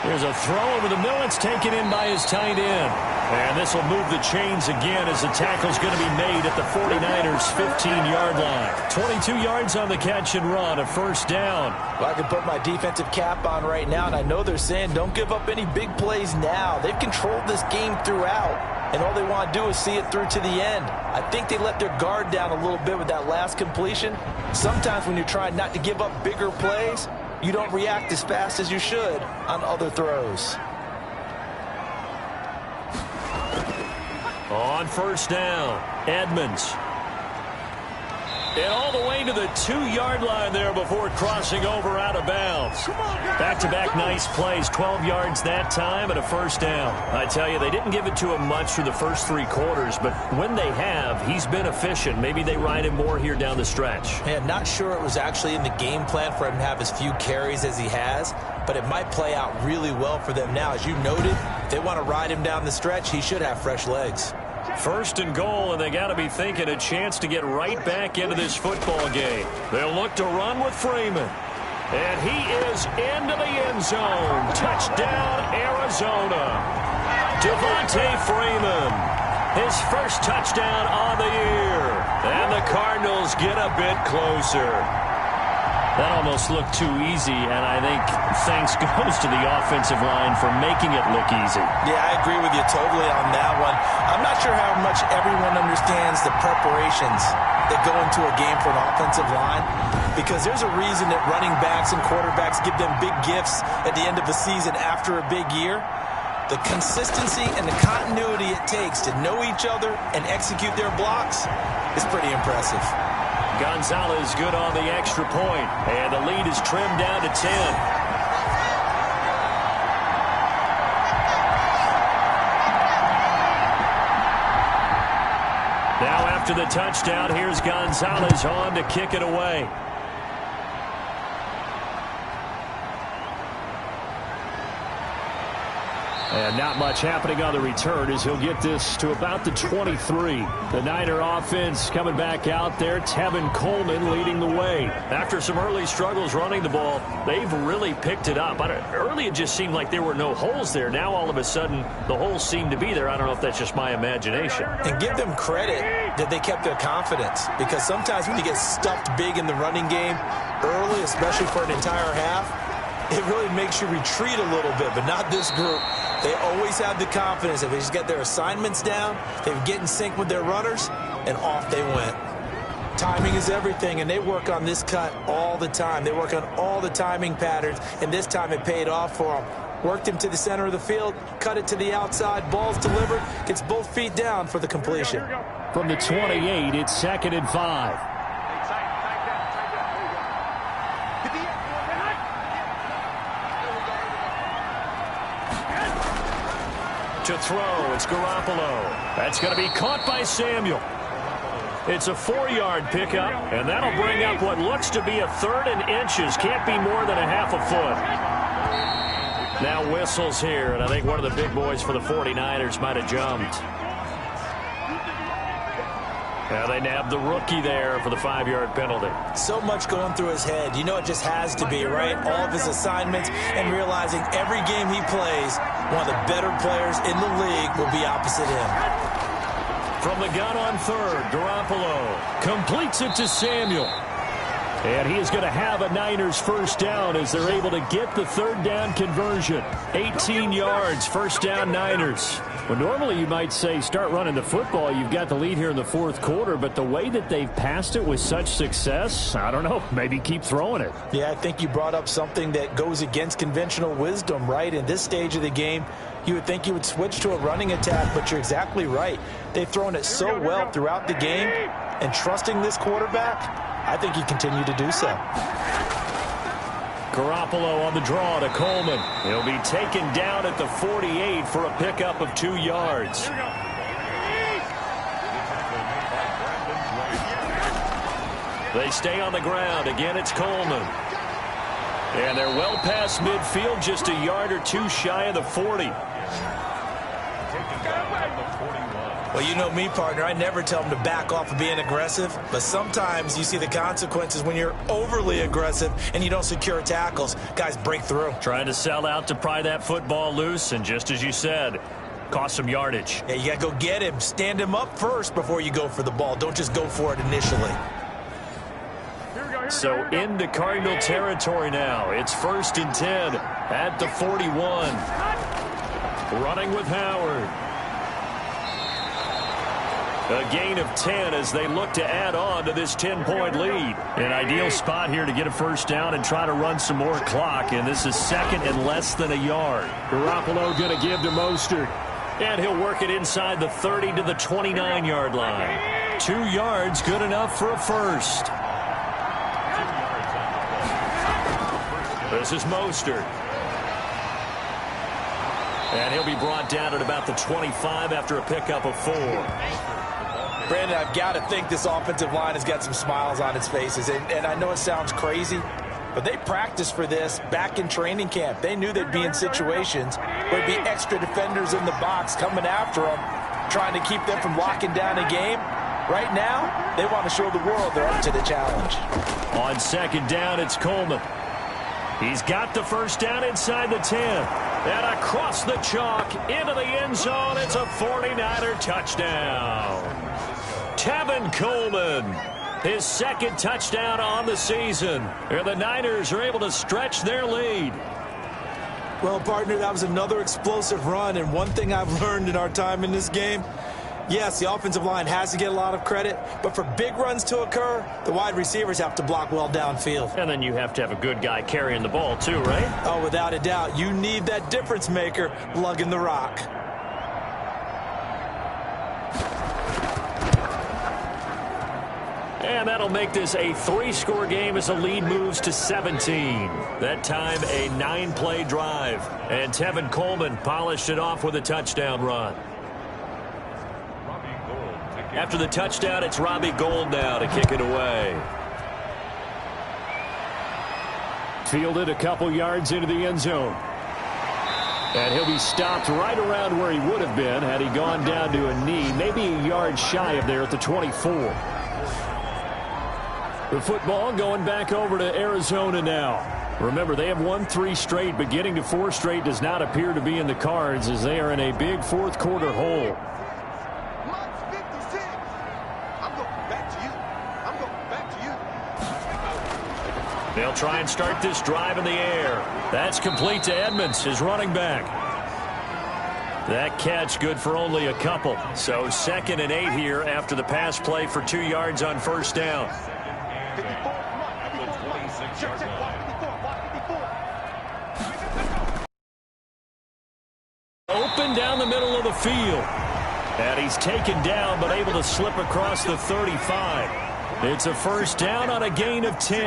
There's a throw over the middle. It's taken in by his tight end. And this will move the chains again as the tackle's going to be made at the 49ers' 15-yard line. 22 yards on the catch and run, a 1st down. Well, I can put my defensive cap on right now, and I know they're saying don't give up any big plays now. They've controlled this game throughout, and all they want to do is see it through to the end. I think they let their guard down a little bit with that last completion. Sometimes when you're trying not to give up bigger plays, you don't react as fast as you should on other throws. On 1st down, Edmonds. And all the way to the 2-yard line there before crossing over out of bounds. Back-to-back nice plays, 12 yards that time and a 1st down. I tell you, they didn't give it to him much through the first 3 quarters, but when they have, he's been efficient. Maybe they ride him more here down the stretch. Man, not sure it was actually in the game plan for him to have as few carries as he has, but it might play out really well for them now. As you noted, if they want to ride him down the stretch, he should have fresh legs. 1st and goal, and they got to be thinking a chance to get right back into this football game. They'll look to run with Freeman. And he is into the end zone. Touchdown, Arizona. Devontae Freeman. His first touchdown on the year. And the Cardinals get a bit closer. That almost looked too easy, and I think thanks goes to the offensive line for making it look easy. Yeah, I agree with you totally on that one. I'm not sure how much everyone understands the preparations that go into a game for an offensive line, because there's a reason that running backs and quarterbacks give them big gifts at the end of the season after a big year. The consistency and the continuity it takes to know each other and execute their blocks is pretty impressive. Gonzalez good on the extra point, and the lead is trimmed down to 10. Now after the touchdown, here's Gonzalez on to kick it away. And not much happening on the return as he'll get this to about the 23. The Niner offense coming back out there. Tevin Coleman leading the way. After some early struggles running the ball, they've really picked it up. Early it just seemed like there were no holes there. Now all of a sudden the holes seem to be there. I don't know if that's just my imagination. And give them credit that they kept their confidence, because sometimes when you get stuffed big in the running game early, especially for an entire half, it really makes you retreat a little bit, but not this group. They always have the confidence that they just get their assignments down, they get in sync with their runners, and off they went. Timing is everything, and they work on this cut all the time. They work on all the timing patterns, and this time it paid off for them. Worked him to the center of the field, cut it to the outside, ball's delivered, gets both feet down for the completion. From the 28, it's 2nd and 5. To throw, it's Garoppolo. That's going to be caught by Samuel. It's a 4-yard pickup, and that'll bring up what looks to be a 3rd and inches. Can't be more than a half a foot. Now whistles here, and I think one of the big boys for the 49ers might have jumped. Now they nabbed the rookie there for the 5-yard penalty. So much going through his head. You know it just has to be, right? All of his assignments and realizing every game he plays, one of the better players in the league will be opposite him. From the gun on 3rd, Garoppolo completes it to Samuel. And he is going to have a Niners first down as they're able to get the 3rd down conversion. 18 yards, first down Niners. Well, normally you might say start running the football. You've got the lead here in the 4th quarter, but the way that they've passed it with such success, I don't know, maybe keep throwing it. Yeah, I think you brought up something that goes against conventional wisdom, right? In this stage of the game, you would think you would switch to a running attack, but you're exactly right. They've thrown it so well throughout the game, and trusting this quarterback, I think he continued to do so. Garoppolo on the draw to Coleman. He'll be taken down at the 48 for a pickup of 2 yards. They stay on the ground. Again, it's Coleman. And they're well past midfield, just a yard or 2 shy of the 40. Well, you know me, partner. I never tell them to back off of being aggressive, but sometimes you see the consequences when you're overly aggressive and you don't secure tackles. Guys break through. Trying to sell out to pry that football loose, and just as you said, cost some yardage. Yeah, you got to go get him. Stand him up first before you go for the ball. Don't just go for it initially. So into Cardinal territory now. It's 1st and 10 at the 41. Running with Howard. A gain of 10 as they look to add on to this 10-point lead. An ideal spot here to get a first down and try to run some more clock. And this is 2nd and less than a yard. Garoppolo going to give to Mostert. And he'll work it inside the 30 to the 29-yard line. 2 yards, good enough for a first. This is Mostert. And he'll be brought down at about the 25 after a pickup of 4. Brandon, I've got to think this offensive line has got some smiles on its faces. And I know it sounds crazy, but they practiced for this back in training camp. They knew they'd be in situations where there'd be extra defenders in the box coming after them, trying to keep them from locking down a game. Right now, they want to show the world they're up to the challenge. On 2nd down, it's Coleman. He's got the first down inside the 10. And across the chalk into the end zone. It's a 49er touchdown. Tevin Coleman, his 2nd touchdown on the season. And the Niners are able to stretch their lead. Well, partner, that was another explosive run. And one thing I've learned in our time in this game, yes, the offensive line has to get a lot of credit, but for big runs to occur, the wide receivers have to block well downfield. And then you have to have a good guy carrying the ball too, right? Oh, without a doubt. You need that difference maker lugging the rock. And that'll make this a 3-score game as the lead moves to 17. That time a 9-play drive. And Tevin Coleman polished it off with a touchdown run. After the touchdown, it's Robbie Gould now to kick it away. Fielded a couple yards into the end zone. And he'll be stopped right around where he would have been had he gone down to a knee, maybe a yard shy of there at the 24. The football going back over to Arizona now. Remember, they have won 3 straight, but getting to 4 straight does not appear to be in the cards as they are in a big 4th quarter hole. They'll try and start this drive in the air. That's complete to Edmonds, his running back. That catch good for only a couple. So 2nd and 8 here after the pass play for 2 yards on first down. Open down the middle of the field. And he's taken down but able to slip across the 35. It's a first down on a gain of 10.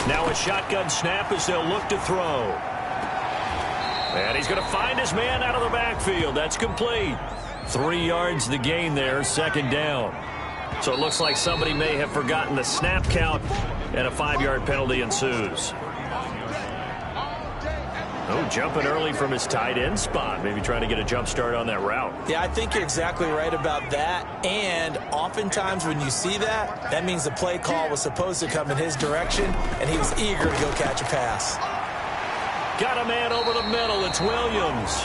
Now a shotgun snap as they'll look to throw. And he's going to find his man out of the backfield. That's complete. 3 yards the gain there, 2nd down. So it looks like somebody may have forgotten the snap count, and a 5-yard penalty ensues. Oh, jumping early from his tight end spot. Maybe trying to get a jump start on that route. Yeah, I think you're exactly right about that. And oftentimes when you see that, that means the play call was supposed to come in his direction, and he was eager to go catch a pass. Got a man over the middle. It's Williams.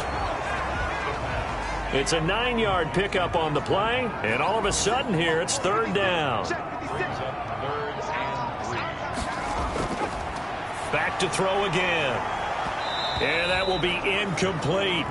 It's a 9-yard pickup on the play, and all of a sudden here it's 3rd down. Back to throw again. And that will be incomplete.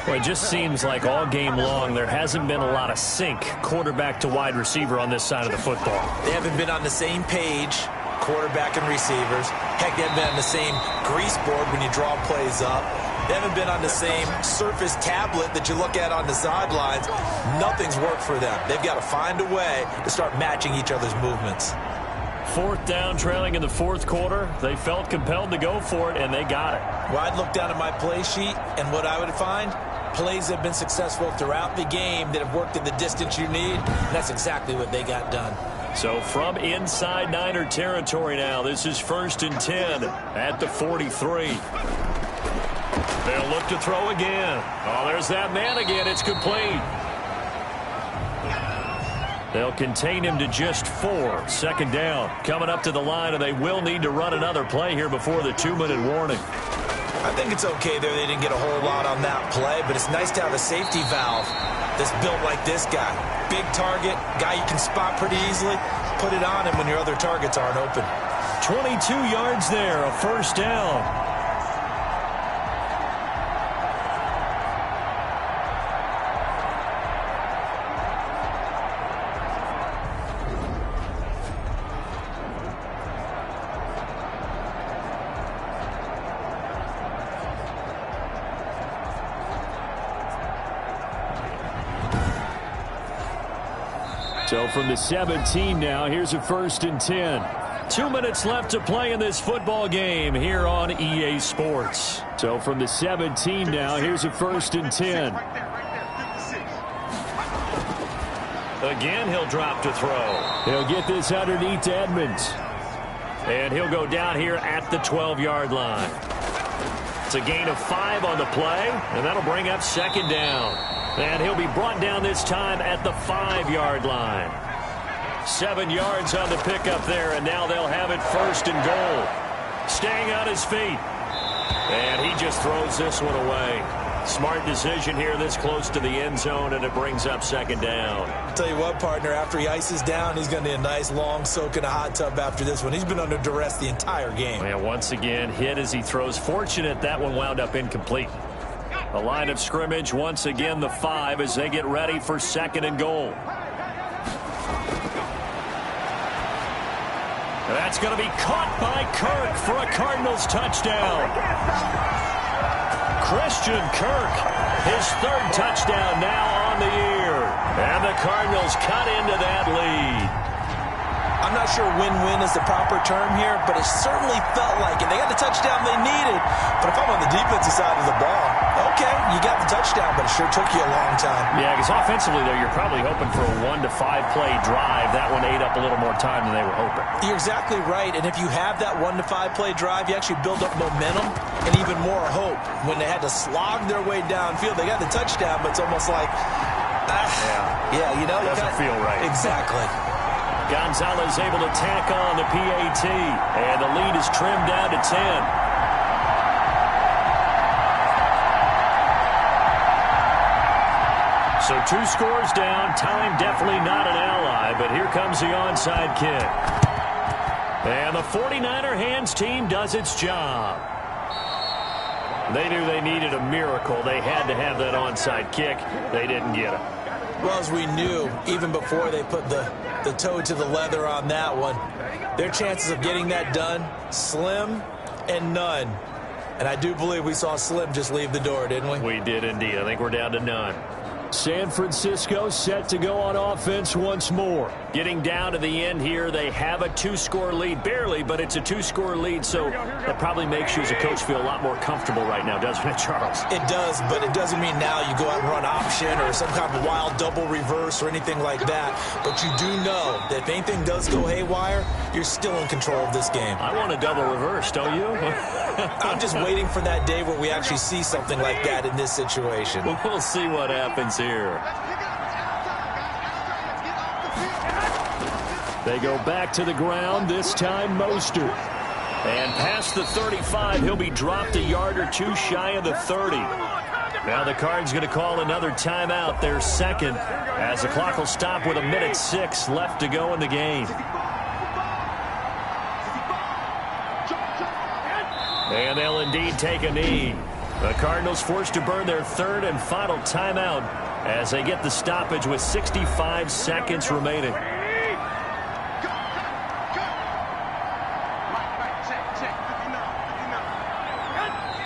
Well, it just seems like all game long there hasn't been a lot of sync quarterback to wide receiver on this side of the football. They haven't been on the same page, quarterback and receivers. Heck, they haven't been on the same grease board when you draw plays up. They haven't been on the same Surface tablet that you look at on the sidelines. Nothing's worked for them. They've got to find a way to start matching each other's movements. 4th down, trailing in the 4th quarter. They felt compelled to go for it, and they got it. Well, I'd look down at my play sheet, and what I would find, plays have been successful throughout the game that have worked in the distance you need, and that's exactly what they got done. So from inside Niner territory now, this is 1st and 10 at the 43. They'll look to throw again. Oh, there's that man again. It's complete. They'll contain him to just 4. 2nd down. Coming up to the line, and they will need to run another play here before the 2-minute warning. I think it's okay there. They didn't get a whole lot on that play, but it's nice to have a safety valve that's built like this guy. Big target, guy you can spot pretty easily. Put it on him when your other targets aren't open. 22 yards there, a first down. So from the 17 now, here's a 1st and 10. 2 minutes left to play in this football game here on EA Sports. So from the 17 now, here's a 1st and 10. Again, he'll drop to throw. He'll get this underneath to Edmonds. And he'll go down here at the 12-yard line. It's a gain of 5 on the play, and that'll bring up 2nd down. And he'll be brought down this time at the 5-yard line. 7 yards on the pickup there, and now they'll have it 1st and goal. Staying on his feet. And he just throws this one away. Smart decision here this close to the end zone, and it brings up 2nd down. I'll tell you what, partner, after he ices down, he's going to need a nice long soak in a hot tub after this one. He's been under duress the entire game. And once again, hit as he throws. Fortunate that one wound up incomplete. The line of scrimmage, once again, the 5 as they get ready for 2nd and goal. That's going to be caught by Kirk for a Cardinals touchdown. Christian Kirk, his 3rd touchdown now on the year. And the Cardinals cut into that lead. I'm not sure win-win is the proper term here, but it certainly felt like it. They got the touchdown they needed, but if I'm on the defensive side of the ball, okay, you got the touchdown, but it sure took you a long time. Yeah, because offensively, though, you're probably hoping for a 1 to 5 play drive. That one ate up a little more time than they were hoping. You're exactly right, and if you have that 1 to 5 play drive, you actually build up momentum and even more hope. When they had to slog their way downfield, they got the touchdown, but it's almost like, you know. Doesn't feel right. Exactly. Gonzalez able to tack on the PAT, and the lead is trimmed down to 10. So 2 scores down. Time definitely not an ally, but here comes the onside kick. And the 49er hands team does its job. They knew they needed a miracle. They had to have that onside kick. They didn't get it. Well, as we knew, even before they put the toe to the leather on that one, their chances of getting that done, slim and none. And I do believe we saw Slim just leave the door, didn't we? We did indeed. I think we're down to none. San Francisco set to go on offense once more. Getting down to the end here, they have a 2-score lead. Barely, but it's a 2-score lead, so that probably makes you as a coach feel a lot more comfortable right now, doesn't it, Charles? It does, but it doesn't mean now you go out and run option or some kind of wild double reverse or anything like that. But you do know that if anything does go haywire, you're still in control of this game. I want a double reverse, don't you? I'm just waiting for that day where we actually see something like that in this situation. Well, we'll see what happens here. They go back to the ground, this time Mostert. And past the 35, he'll be dropped a yard or two shy of the 30. Now the Cards going to call another timeout, their second, as the clock will stop with 1:06 left to go in the game. And they'll indeed take a knee. The Cardinals forced to burn their third and final timeout as they get the stoppage with 65 seconds remaining.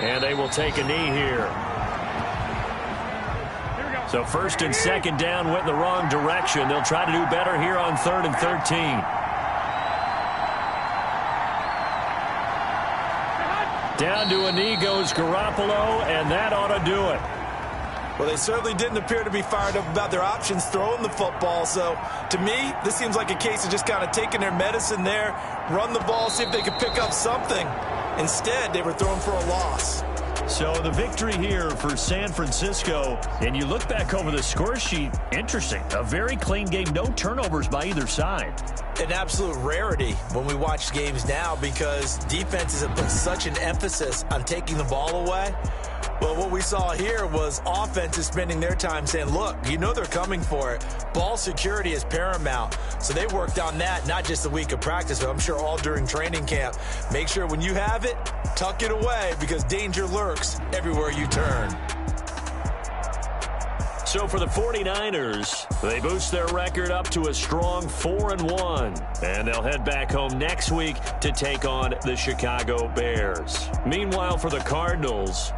And they will take a knee here. So first and second down went in the wrong direction. They'll try to do better here on 3rd and 13. Down to a knee goes Garoppolo, and that ought to do it. Well, they certainly didn't appear to be fired up about their options throwing the football. So, to me, this seems like a case of just kind of taking their medicine there, run the ball, see if they could pick up something. Instead, they were throwing for a loss. So the victory here for San Francisco, and you look back over the score sheet, interesting. A very clean game, no turnovers by either side. An absolute rarity when we watch games now because defenses have put such an emphasis on taking the ball away. But what we saw here was offenses spending their time saying, look, you know they're coming for it. Ball security is paramount. So they worked on that, not just a week of practice, but I'm sure all during training camp. Make sure when you have it, tuck it away because danger lurks everywhere you turn. So for the 49ers, they boost their record up to a strong 4-1. And they'll head back home next week to take on the Chicago Bears. Meanwhile, for the Cardinals,